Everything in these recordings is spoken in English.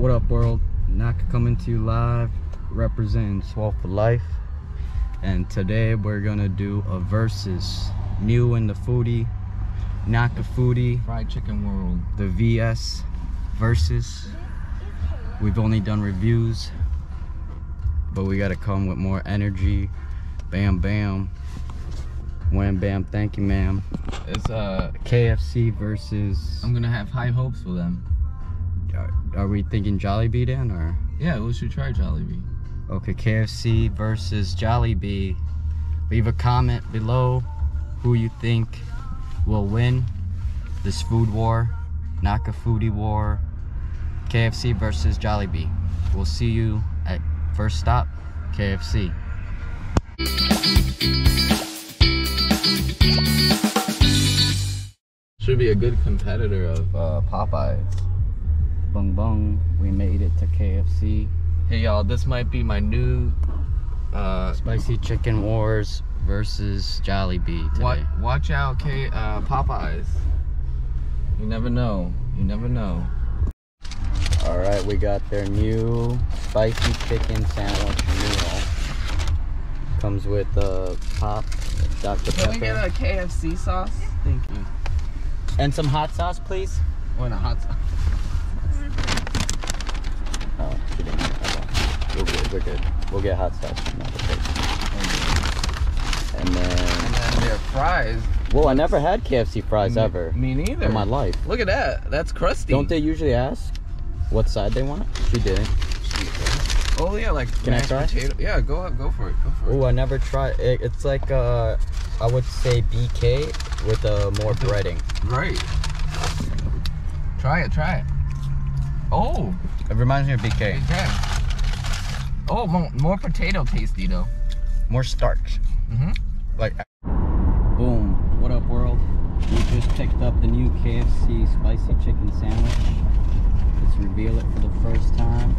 What up, world? Naka coming to you live, representing Swole for Life. And today we're gonna do a versus, new in the foodie, Naka foodie, fried chicken world. the VS versus. We've only done reviews, but we gotta come with more energy. Bam, bam, wham, bam, thank you, ma'am. It's KFC versus. I'm gonna have high hopes for them. Are we thinking Jollibee then, or? Yeah, we should try Jollibee. Okay, KFC versus Jollibee. Leave a comment below who you think will win this food war, Naka foodie war. KFC versus Jollibee. We'll see you at first stop, KFC. Should be a good competitor of Popeyes. Bung bung, we made it to KFC. Hey y'all, this might be my new Spicy chicken wars versus Jollibee today. Watch out, Popeyes. You never know. You never know. Alright, we got their new spicy chicken sandwich meal. Comes with pop, Dr. Pepper. Can we get a KFC sauce? Thank you. And some hot sauce, please? Or a hot sauce. Oh, she didn't. We're good, we're good. We'll get hot sauce. And then their fries. Whoa, I never had KFC fries ever. Me neither. In my life. Look at that. That's crusty. Don't they usually ask what side they want? She didn't. Oh yeah, like can I try? Potato. Yeah, go for it. Go for it. Oh, I never tried it. It's like I would say BK with more breading. Right. Try it. Oh, it reminds me of BK. Oh, more potato tasty though. More starch. Like. Boom. What up, world? We just picked up the new KFC spicy chicken sandwich. Let's reveal it for the first time.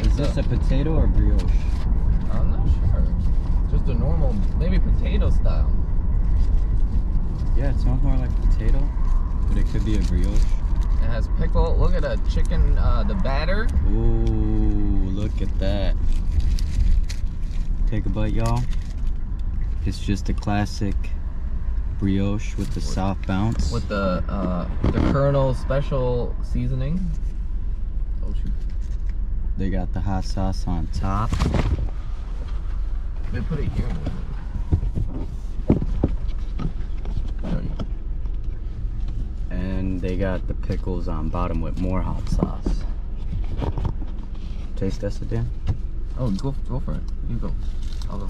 Is this a potato or brioche? I'm not sure. Just a normal, maybe potato style. Yeah, it smells more like potato, but it could be a brioche. It has pickle. Look at the chicken, the batter. Ooh, look at that. Take a bite, y'all. It's just a classic brioche with the soft bounce. With the Colonel special seasoning. Oh shoot. They got the hot sauce on top. They put it here. And they got the pickles on bottom with more hot sauce. Taste test it, Dan? Oh, go for it. You go. I'll go.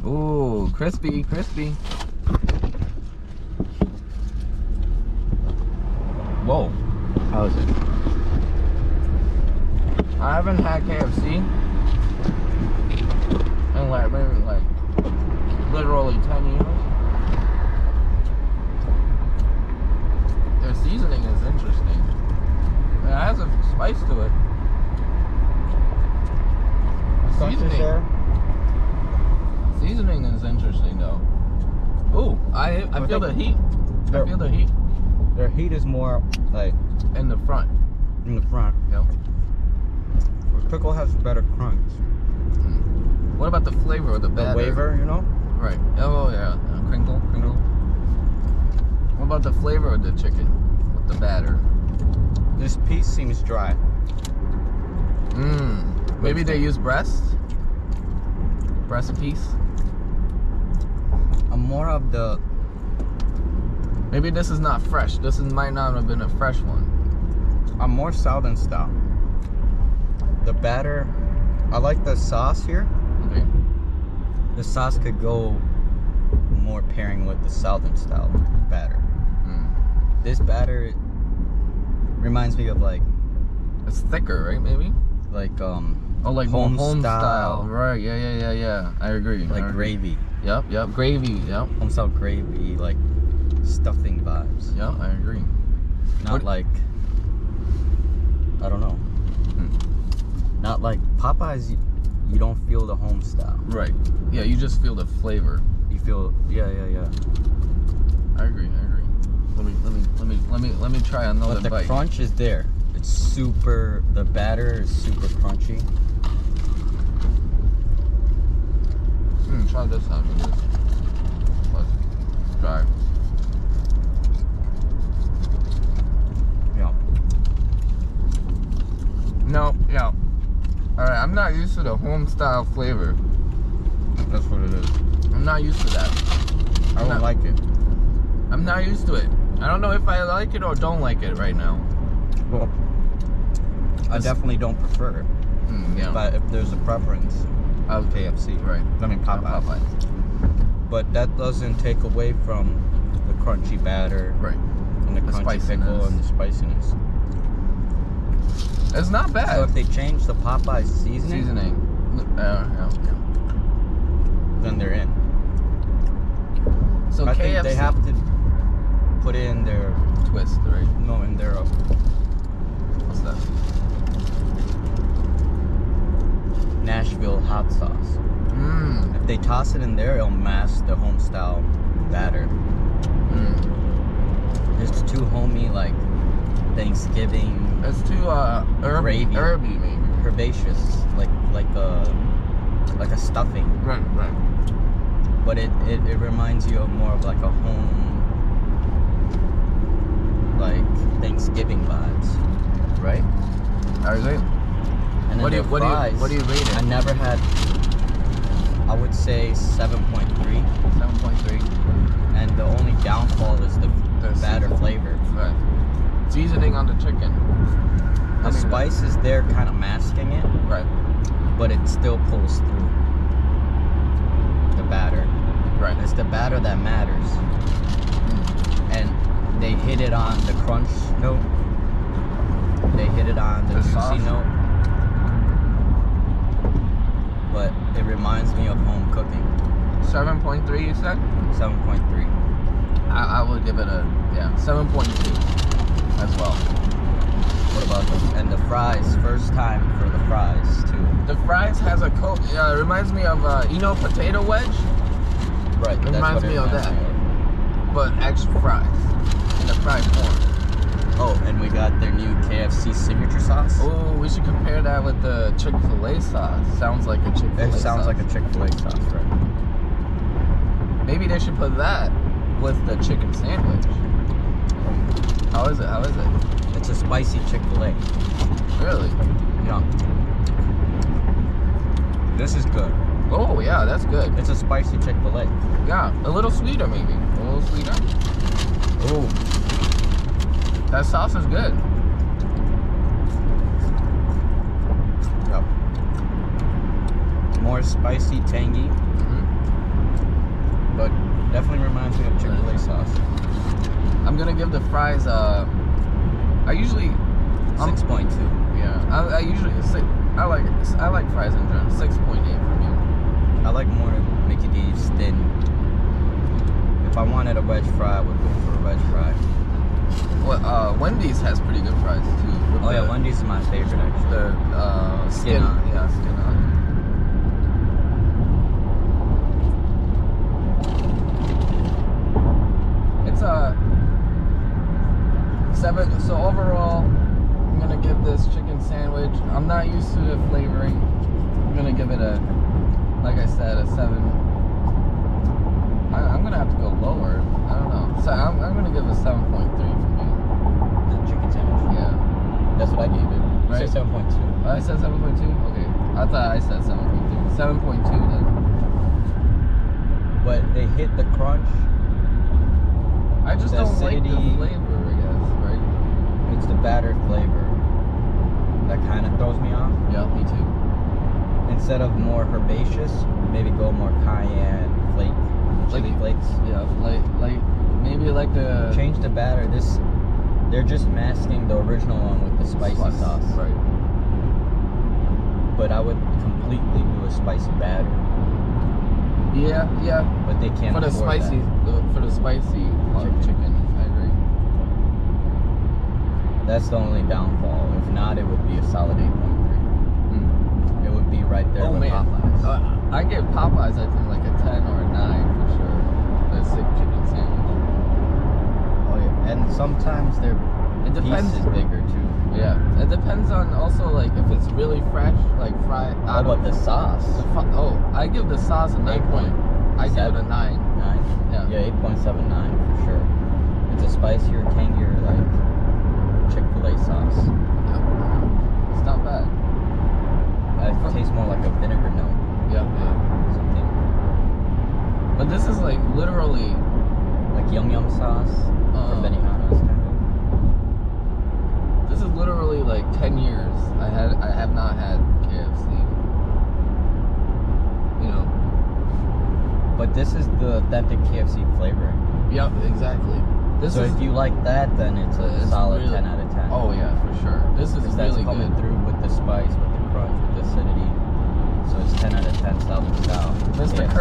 Ooh, crispy. Whoa. How is it? I haven't had KFC in maybe literally 10 years. Their seasoning is interesting. It has a spice to it. Seasoning is interesting though. Ooh, I feel the heat. I feel the heat. Their heat is more like in the front. In the front. Yep. Pickle has better crunch. What about the flavor or the batter? The waver, you know? Right. Oh yeah. Crinkle. What about the flavor of the chicken with the batter? This piece seems dry. Maybe they use breast piece. I'm more of the. Maybe this is not fresh. This might not have been a fresh one. I'm more southern style. The batter, I like the sauce here. Okay. The sauce could go more pairing with the southern style batter. This batter reminds me of it's thicker, right? Maybe like like home style. Right? Yeah. I agree. Like gravy. Yep. Gravy. Yep. Home style gravy, like stuffing vibes. Yep, I agree. Not like, I don't know. Not like Popeyes. You don't feel the home style. Right. Yeah, you just feel the flavor. You feel, yeah. I agree. Let me try another But the bite. crunch is there. It's super. The batter is super crunchy. Try this one. Let's try. Yeah. No, yeah. All right, I'm not used to the home style flavor. That's what it is. I'm not used to that. I don't like it. I'm not used to it. I don't know if I like it or don't like it right now. Well, I definitely don't prefer it. Yeah. But if there's a preference, I would KFC. Right. I mean Popeyes. But that doesn't take away from the crunchy batter. Right. And the crunchy pickle and the spiciness. It's not bad. So if they change the Popeyes seasoning, then they're in. So I KFC, think they have to put in their twist, right? No, in their What's that? Nashville hot sauce. If they toss it in there, it'll mask the home style batter. It's too homey, like Thanksgiving. It's too herby maybe. Herbaceous, like a stuffing. Right. But it reminds you of more of like a home, like Thanksgiving vibes, right? I agree. And then What do you rate it? I never had. I would say 7.3. 7.3. And the only downfall is the batter flavor. Right. Seasoning on the chicken. The spice is there, kind of masking it. Right. But it still pulls through the batter. Right. It's the batter that matters. And they hit it on the crunch note. They hit it on the juicy note. But it reminds me of home cooking. 7.3 you said? 7.3. I would give it a 7.2 as well. What about the fries? First time for the fries too. The fries has a coat. It reminds me of potato wedge. Right. It reminds me of that, but extra fries in the fried form. Oh, and we got their new KFC signature sauce. Oh, we should compare that with the Chick-fil-A sauce. Sounds like a Chick-fil-A sauce. It sounds like a Chick-fil-A sauce, right? Maybe they should put that with the chicken sandwich. How is it? It's a spicy Chick-fil-A. Really? Yeah. This is good. Oh, yeah, that's good. It's a spicy Chick-fil-A. Yeah, a little sweeter maybe. A little sweeter. Oh. That sauce is good. Yep. More spicy, tangy. But definitely reminds me of Chick-fil-A sauce. I'm gonna give the fries I usually 6.2. Yeah, I usually I like fries in general. 6.8 for me. I like more Mickey D's thin. If I wanted a wedge fry, I would go for a wedge fry. Well, Wendy's has pretty good fries too. Oh yeah, Wendy's is my favorite actually. The skin on. Yeah, skin on. It's a 7. So overall, I'm gonna give this chicken sandwich. I'm not used to the flavoring. I'm gonna give it like I said, a 7. I'm gonna have to go lower. I don't know. So I'm gonna give it 7.3 for me. The chicken sandwich. Yeah. That's what I gave it. You Right. said 7.2. I said 7.2? Okay. I thought I said 7.2. 7.2 then. But they hit the crunch. I just don't like the flavor, I guess, right? It's the batter flavor that kind of throws me off. Yeah, me too. Instead of more herbaceous, maybe go more cayenne, chili flakes. Yeah, like maybe like the Change the batter. They're just masking the original one with the spicy sauce. Right. But I would completely do a spicy batter. Yeah. But they can't For the afford spicy, that. for the spicy chicken, I agree. That's the only downfall. If not, it would be a solid 8.3. It would be right there with Popeyes. I give Popeyes, I think, like a 10 or a 9 for sure. The sick chicken sandwich. Oh yeah. And sometimes their It depends. piece is bigger too. Yeah, it depends on also like if it's really fresh, like fried. How about the sauce? Oh, I give the sauce a 9 point. I give it a 9. 9? Yeah. Yeah, 8.79 for sure. It's a spicier, tangier, like Chick-fil-A sauce. Yeah. It's not bad. It tastes more like a vinegar note. Yeah, yeah. Something But this is like literally like yum yum sauce for Benihana's kind of. this is literally like 10 years. I have not had KFC. You know. But this is the authentic KFC flavoring. Yep, exactly. This So is if you like that, then it's a solid really, 10 out of 10. Oh yeah, for sure. This is Because that's really coming good. through with the spice, with the crunch, with the acidity. So it's 10 out of 10 Southern style. Mr. KFC.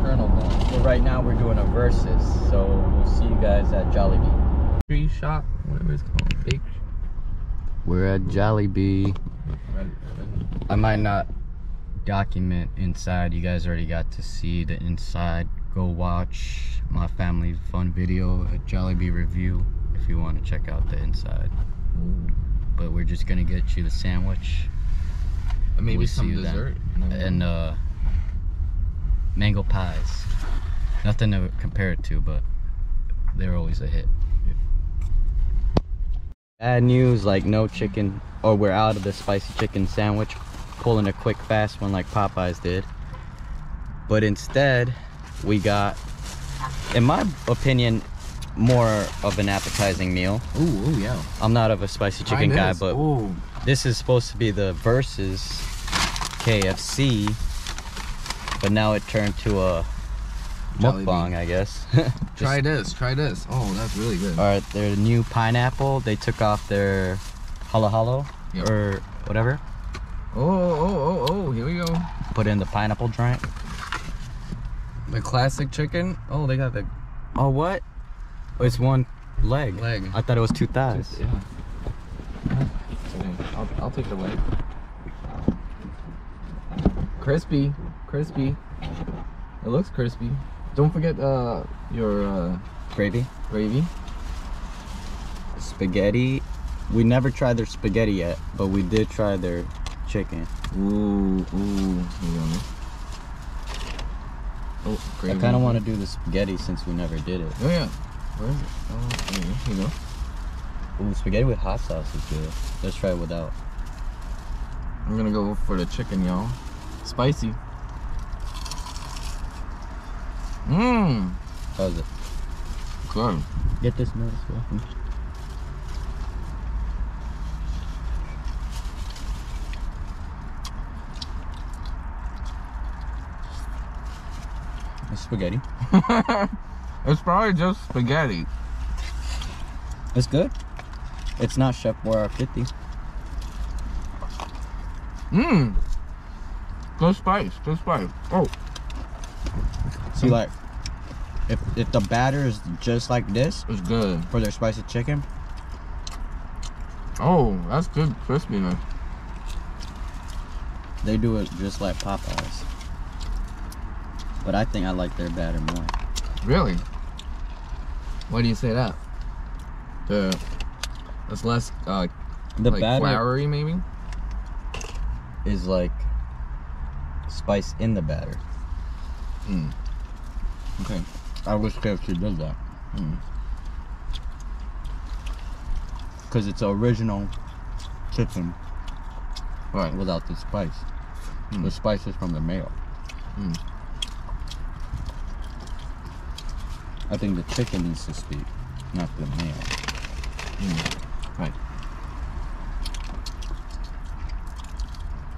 Colonel ball. So right now we're doing a versus. So we'll see you guys at Jollibee. Tree shop, whatever it's called. Bake. We're at Jollibee. I might not document inside. You guys already got to see the inside. Go watch my family fun video at Jollibee review if you want to check out the inside. But we're just gonna get you the sandwich. Maybe We'll some see you then. dessert. And mango pies. Nothing to compare it to, but they're always a hit. Bad news, like no chicken, or we're out of the spicy chicken sandwich, pulling a quick fast one like Popeyes did. But instead, we got, in my opinion, more of an appetizing meal. Ooh, yeah. I'm not of a spicy chicken guy, but ooh. this is supposed to be the versus KFC, but now it turned to a mukbang, I guess. Try this. Oh, that's really good. Alright, their new pineapple. They took off their halo Yep. or whatever. Oh, here we go. Put in the pineapple joint. The classic chicken. Oh, they got the Oh, what? Oh, it's one leg. I thought it was 2 thighs. Yeah. Okay, I'll take it away. Crispy. It looks crispy. Don't forget your Gravy. gravy. Spaghetti. We never tried their spaghetti yet, but we did try their chicken. Ooh. Oh, gravy. I kind of want to do the spaghetti since we never did it. Oh yeah. Where is it? Oh, here you go. Ooh, spaghetti with hot sauce is good. Let's try it without. I'm gonna go for the chicken, y'all. Spicy. Mmm. How's it? Good. Get this notice, welcome. It's spaghetti. It's probably just spaghetti. It's good. It's not Chef Boyardee 50. Mmm. Good spice. Oh. See, like, if the batter is just like this It's good. for their spicy chicken, Oh, that's good crispiness. they do it just like Popeyes. But I think I like their batter more. Really? Why do you say that? It's less The like batter floury maybe? is like spice in the batter. Mm. Okay. I wish KFC does that. Because it's original chicken Right. without the spice. The spice is from the mayo. Mm. I think the chicken needs to speak, not the mayo. Right.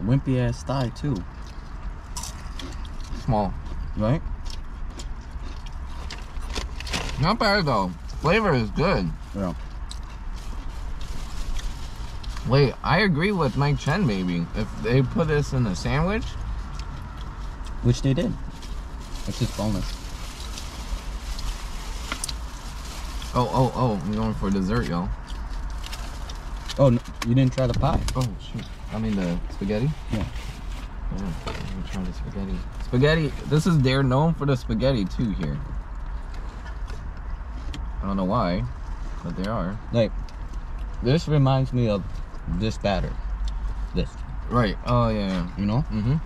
Wimpy ass thigh too, Small. right? Not bad though. Flavor is good. Yeah. Wait, I agree with Mike Chen maybe. If they put this in a sandwich, Which they did. It's just bonus. oh, I'm going for dessert, y'all. Oh, no, you didn't try the pie. Oh shoot. I mean the spaghetti? Yeah. Oh, I'm gonna try the spaghetti. Spaghetti, they're known for the spaghetti too here. I don't know why, but they are. Like, this reminds me of this batter. This. Right. Oh yeah. You know? Mm-hmm.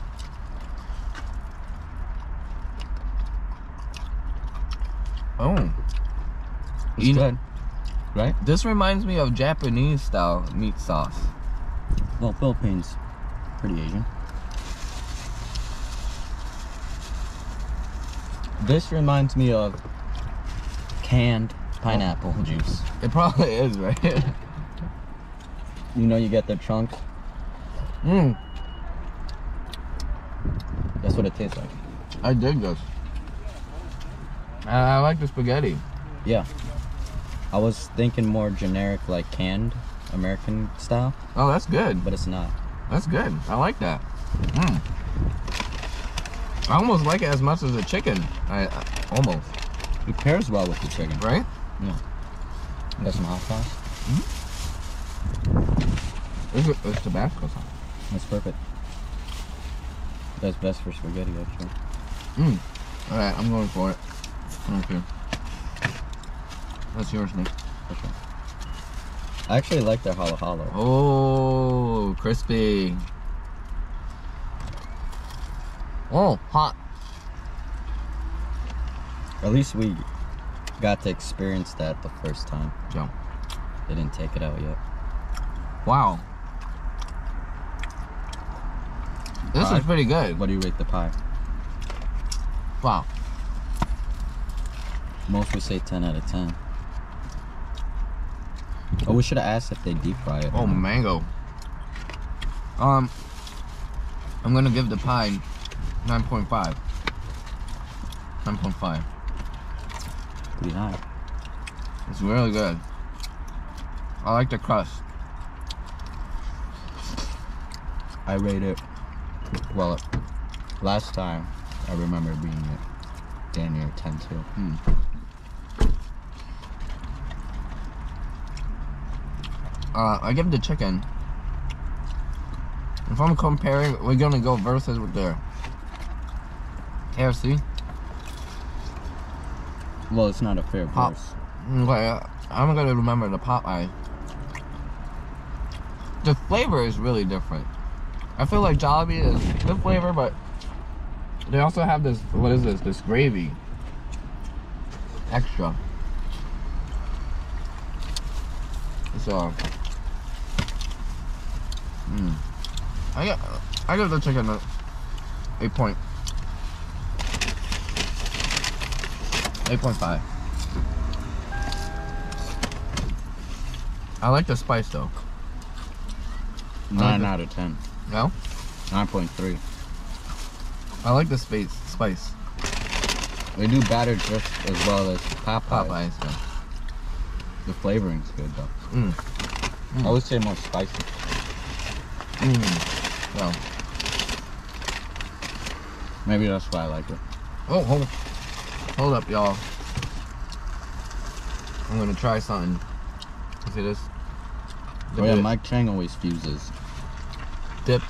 Oh. It's good. Right? This reminds me of Japanese style meat sauce. Well, Philippines, pretty Asian. This reminds me of canned pineapple juice. It probably is, right? You know, you get the chunks. Mmm. That's what it tastes like. I dig this. I like the spaghetti. Yeah. I was thinking more generic, like canned American style, Oh, that's good. but it's not. That's good. I like that. Mmm. I almost like it as much as the chicken. I almost. It pairs well with the chicken. Right? Yeah. Got some hot sauce. It's Tabasco sauce. That's perfect. That's best for spaghetti, actually. Mmm. Alright, I'm going for it. Okay. That's yours, Nick. Okay. I actually like their halo halo. Oh, crispy. Oh, hot. At least we got to experience that the first time. Yeah. They didn't take it out yet. Wow. This Pie? is pretty good. What do you rate the pie? Wow. Most would say 10 out of 10. Oh, we should have asked if they deep fry it. Oh, mango. I'm gonna give the pie 9.5. 9.5. Pretty high. It's really good. I like the crust. I rate it, well, last time I remember being it damn near 10 too. I give the chicken. If I'm comparing, we're gonna go versus with the KFC. Well, it's not a fair Pop. verse. Okay, I'm gonna remember the Popeye. The flavor is really different. I feel like Jollibee is good flavor, but they also have this, what is this? This gravy. Extra. So, I give the chicken a 8.5. I like the spice though. 9 out of 10. No? 9.3. I like the spice. They do batter just as well as Popeyes. Popeyes, yeah. The flavoring's good though. I would say more spicy. Well. Maybe that's why I like it. Oh, hold up, y'all. I'm gonna try something. You see this? Oh yeah, Mike Chang always fuses. Dip.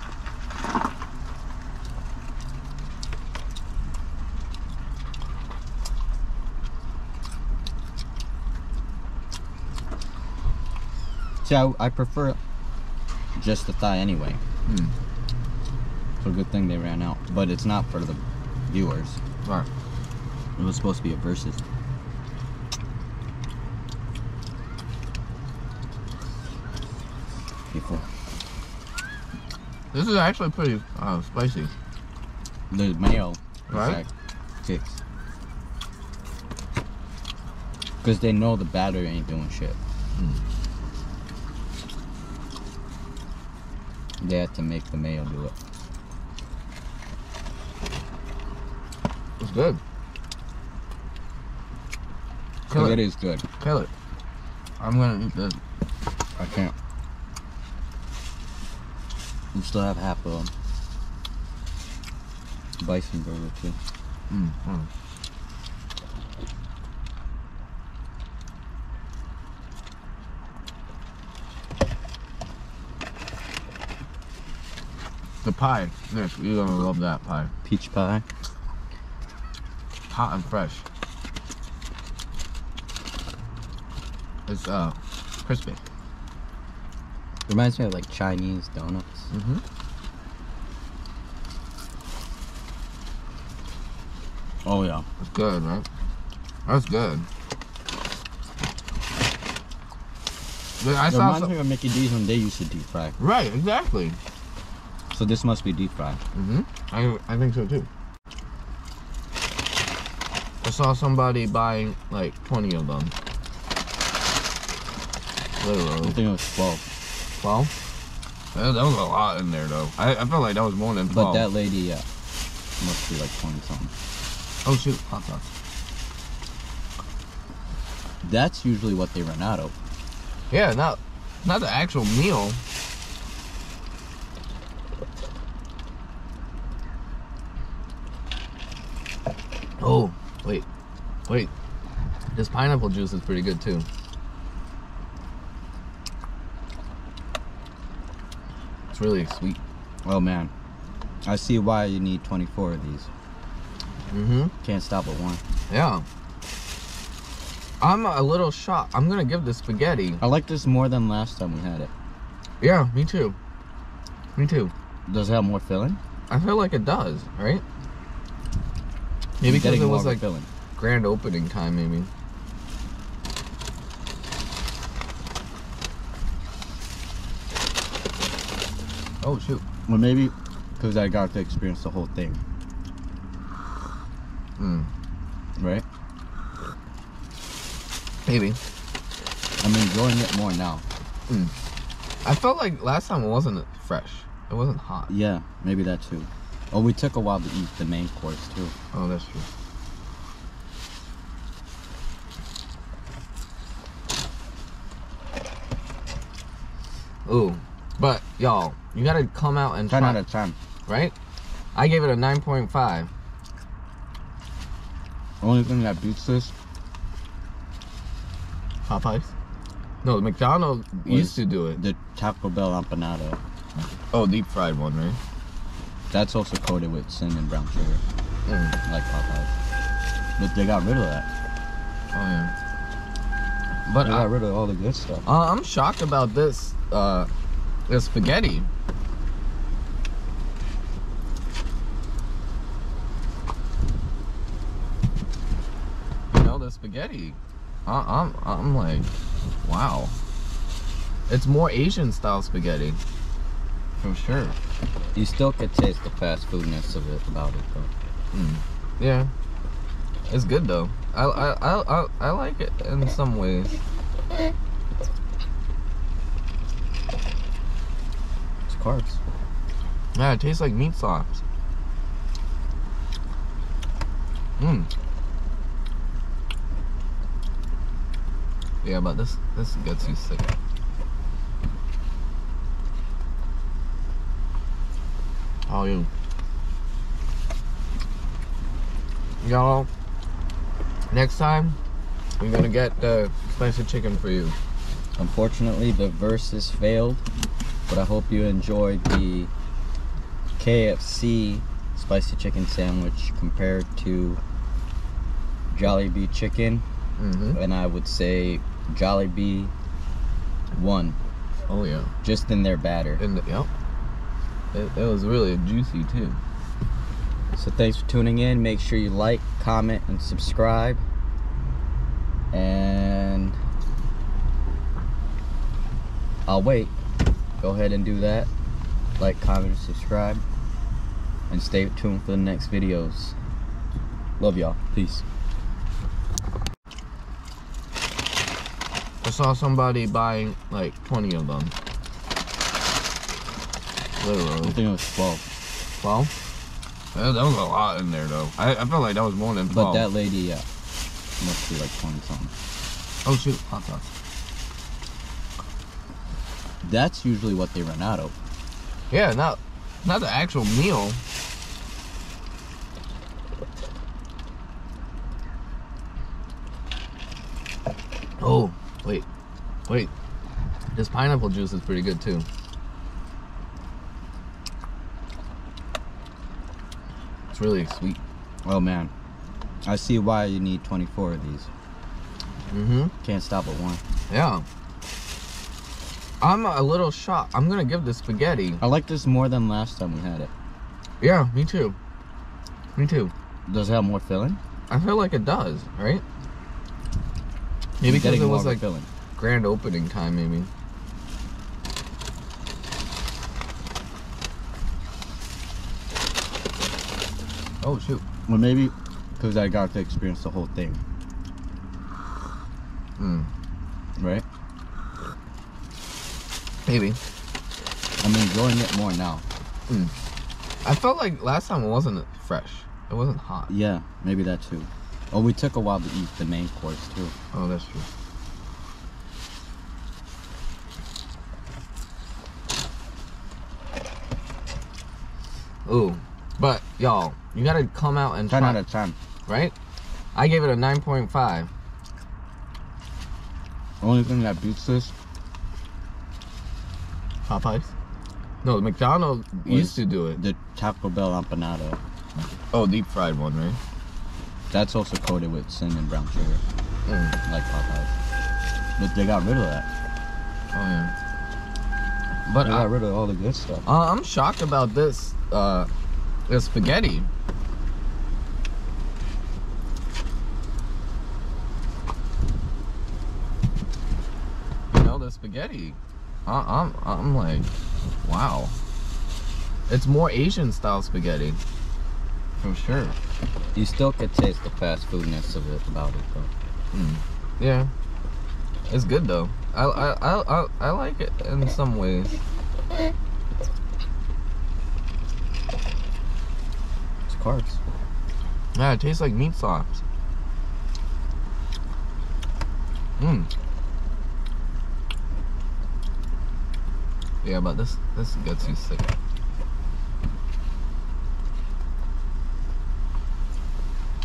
See, I prefer just the thigh anyway. So good thing they ran out. But it's not for the viewers. Right. It was supposed to be a versus. Before. This is actually pretty spicy. The mayo Right. kicks. Because they know the batter ain't doing shit. They had to make the mayo do it. It's good. So it is good. Kill it. I'm gonna eat this. I can't. You still have half of bison burger too. The pie, Nick, you're gonna love that pie. Peach pie. Hot and fresh. It's crispy. Reminds me of like Chinese donuts. Mm-hmm. Oh yeah. It's good, right? That's good. But I It saw reminds some... me of Mickey D's when they used to deep fry. Right, exactly. So this must be deep fried. Mm-hmm. I think so too. I saw somebody buying like 20 of them. Literally. I think it was 12. 12? That was a lot in there though. I felt like that was more than 12. But that lady, yeah, must be like 20 something. Oh shoot, hot sauce. That's usually what they run out of. Yeah, not the actual meal. Oh, wait. This pineapple juice is pretty good too. It's really sweet. Oh man, I see why you need 24 of these. Mm-hmm. Can't stop at one. Yeah. I'm a little shocked. I'm gonna give the spaghetti. I like this more than last time we had it. Yeah, me too. Me too. Does it have more filling? I feel like it does, right? Maybe because it was like filling. grand opening time, maybe. Oh shoot. Well, maybe because I got to experience the whole thing. Right? Maybe. I'm enjoying it more now. I felt like last time it wasn't fresh. It wasn't hot. Yeah, maybe that too. Oh, we took a while to eat the main course too. Oh, that's true. Ooh, but y'all, you gotta come out and 10 try, out of 10. right? I gave it a 9.5. Only thing that beats this, Popeyes? No, McDonald's used to do it. the Taco Bell empanada. Oh, deep fried one, right? That's also coated with cinnamon brown sugar, like Popeyes. But they got rid of that. Oh yeah. But They got rid of all the good stuff. I'm shocked about this this spaghetti. You know, the spaghetti. I'm like, wow. It's more Asian style spaghetti. For sure. You still could taste the fast foodness of it about it though. Yeah. It's good though. I like it in some ways. It's carbs. Yeah, it tastes like meat sauce. Yeah, but this gets you sick. How are you? Y'all, next time I'm gonna get the spicy chicken for you. Unfortunately, the versus failed, but I hope you enjoyed the KFC spicy chicken sandwich compared to Jollibee chicken. And I would say Jollibee won. Oh yeah. Just in their batter. Yep. It was really juicy too. So thanks for tuning in. Make sure you like, comment, and subscribe. And I'll wait. Go ahead and do that. Like, comment, and subscribe. And stay tuned for the next videos. Love y'all. Peace. I saw somebody buying like 20 of them. Literally. I think it was 12. 12? That was a lot in there though. I felt like that was more than 12. But that lady, yeah, must be like 20 something. Oh shoot, hot sauce. That's usually what they run out of. Yeah, not the actual meal. Oh, wait. This pineapple juice is pretty good too. It's really sweet. Oh man, I see why you need 24 of these. Can't stop at one. Yeah. I'm a little shocked. I'm gonna give the spaghetti. I like this more than last time we had it. Yeah, me too. Me too. Does it have more filling? I feel like it does, right? Maybe because it was like filling. grand opening time, maybe. Oh shoot. Well, maybe because I got to experience the whole thing. Right? Maybe. I'm enjoying it more now. I felt like last time it wasn't fresh. It wasn't hot. Yeah, maybe that too. Oh, we took a while to eat the main course too. Oh, that's true. Ooh, but y'all, you gotta come out and 10 try. out of 10. Right? I gave it a 9.5. Only thing that beats this, Popeyes? No, McDonald's used to do it. the Taco Bell empanada. Oh, deep fried one, right? That's also coated with cinnamon brown sugar, like Popeyes. But they got rid of that. Oh yeah. But They got rid of all the good stuff. I'm shocked about this this spaghetti. You know, the spaghetti. I'm like, wow. It's more Asian style spaghetti. For sure. You still could taste the fast foodness of it about it though. Yeah. It's good though. I like it in some ways. It's carbs. Yeah, it tastes like meat sauce. Yeah, but this gets you sick.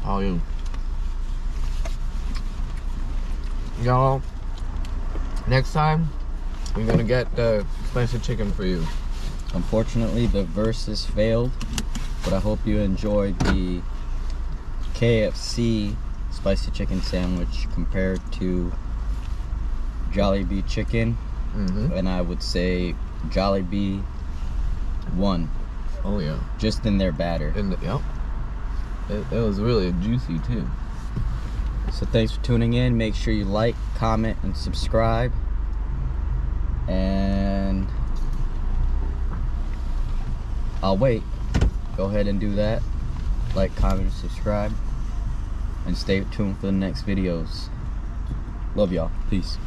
How are you? Y'all, next time we're gonna get the spicy chicken for you. Unfortunately, the versus failed, but I hope you enjoyed the KFC spicy chicken sandwich compared to Jollibee chicken. And I would say Jollibee won. Oh yeah. Just in their batter. Yep. It was really juicy too. So thanks for tuning in. Make sure you like, comment, and subscribe. And I'll wait. Go ahead and do that. Like, comment, and subscribe. And stay tuned for the next videos. Love y'all. Peace.